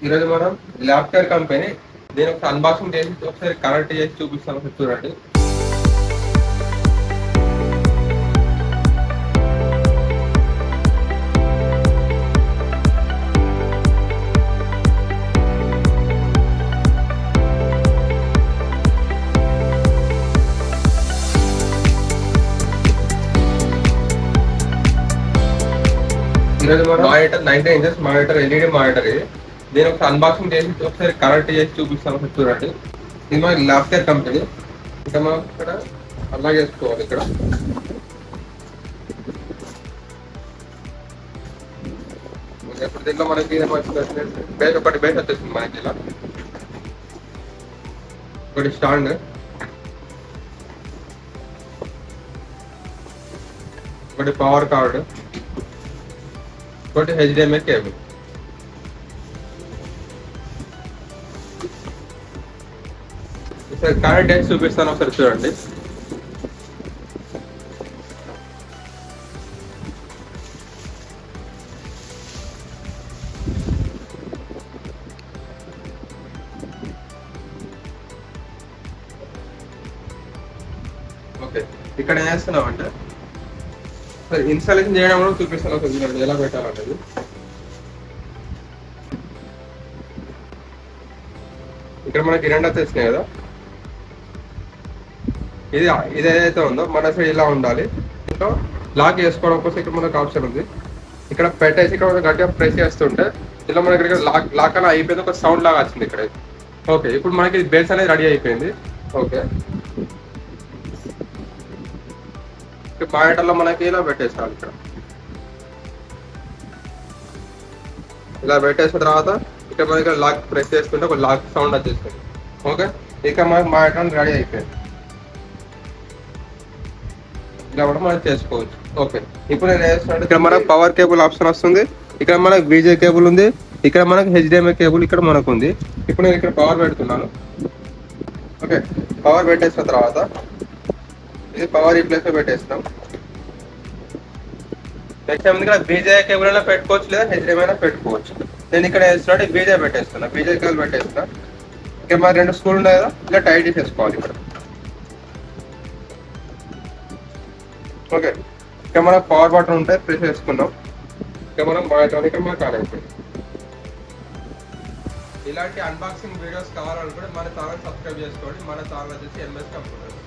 ఈరోజు మనం laptop company దీని ఒక అన్బాక్సింగ్ చేసి ఒకసారి కనెక్ట్ చేసి చూపిస్తాను, ఒకసారి చూడండి. ఈరోజు మనం monitor 19 inches monitor, LED monitor. దీని ఒక అన్బాక్సింగ్ చేసి ఒకసారి కనెక్ట్ చేసి చూపిస్తాను, ఒకసారి చూడండి. ఇది మన ల్యాప్టాప్ కంపెనీ. ఇంకా మనం ఇక్కడ అలా చేసుకోవాలి. ఇక్కడ ఇప్పుడు దీంట్లో మనకి బేస్ ఒకటి బేస్ వచ్చేస్తుంది మనకి. ఇలా ఒకటి స్టాండ్, ఒకటి పవర్ కార్డు, ఒకటి హెచ్డిఎంఐ కేబుల్. ఒకసారి కనెక్ట్ చేసి చూపిస్తాను, ఒకసారి చూడండి. ఓకే, ఇక్కడ ఏం చేస్తున్నాం అంటే ఇన్స్టాలేషన్ చేయడం కూడా చూపిస్తాను, ఒకసారి చూడండి ఎలా పెట్టాలనేది. ఇక్కడ మనకి రెండు వచ్చేసినాయి కదా. ఇది ఏదైతే ఉందో మన సైడ్ ఇలా ఉండాలి. ఇంకా లాక్ చేసుకోవడం కోసం ఇక్కడ మనకు ఆప్షన్ ఉంది. ఇక్కడ పెట్టేసి ఇక్కడ గట్టిగా ప్రెస్ చేస్తుంటే ఇలా మనకి ఇక్కడ లాక్ అని అయిపోయింది, ఒక సౌండ్ లాగా వచ్చింది ఇక్కడ. ఓకే, ఇప్పుడు మనకి బేస్ అనేది రెడీ అయిపోయింది. ఓకే, మానిటర్లో మనకి ఇలా పెట్టేసుకోవాలి. ఇక్కడ ఇలా పెట్టేసిన తర్వాత ఇక్కడ మనకి లాక్ ప్రెస్ చేసుకుంటే ఒక లాక్ సౌండ్ వచ్చేస్తుంది. ఓకే, ఇక మనకి మానిటర్ రెడీ అయిపోయింది. ఇలా కూడా మనం చేసుకోవచ్చు. ఓకే, ఇప్పుడు నేను వేస్తున్నాను. ఇక్కడ మనకు పవర్ కేబుల్ ఆప్షన్ వస్తుంది. ఇక్కడ మనకు విజే కేబుల్ ఉంది. ఇక్కడ మనకు హెచ్డిఎంఐ కేబుల్ ఇక్కడ మనకు ఉంది. ఇప్పుడు నేను ఇక్కడ పవర్ పెడుతున్నాను. ఓకే, పవర్ పెట్టేసిన తర్వాత ఇది పవర్ రీప్లేస్ లో పెట్టేస్తున్నాం. నెక్స్ట్ టైం ఇక్కడ బీజే కేబుల్ అయినా పెట్టుకోవచ్చు, లేదా హెచ్డిఎంఐ అయినా పెట్టుకోవచ్చు. నేను ఇక్కడ వేస్తున్నాడు బీజే పెట్టేస్తున్నా. బీజే కేబుల్ పెట్టేస్తున్నా. ఇక్కడ మరి రెండు స్క్రూలు ఉన్నాయి కదా, ఇలా టైట్ చేసేసుకోవాలి ఇక్కడ. ఓకే, ఇక్కడ మనకు పవర్ బటన్ ఉంటాయి, ప్రెస్ చేసుకున్నాం. ఇక్కడ మనం మానిటర్ ఇక్కడ మనకు ఆన్ అయిపోయింది. ఇలాంటి అన్బాక్సింగ్ వీడియోస్ కావాలనుకుంటే మన ఛానల్ సబ్స్క్రైబ్ చేసుకోండి. మన ఛానల్ వచ్చేసి ఎంఎస్ కంప్యూటర్.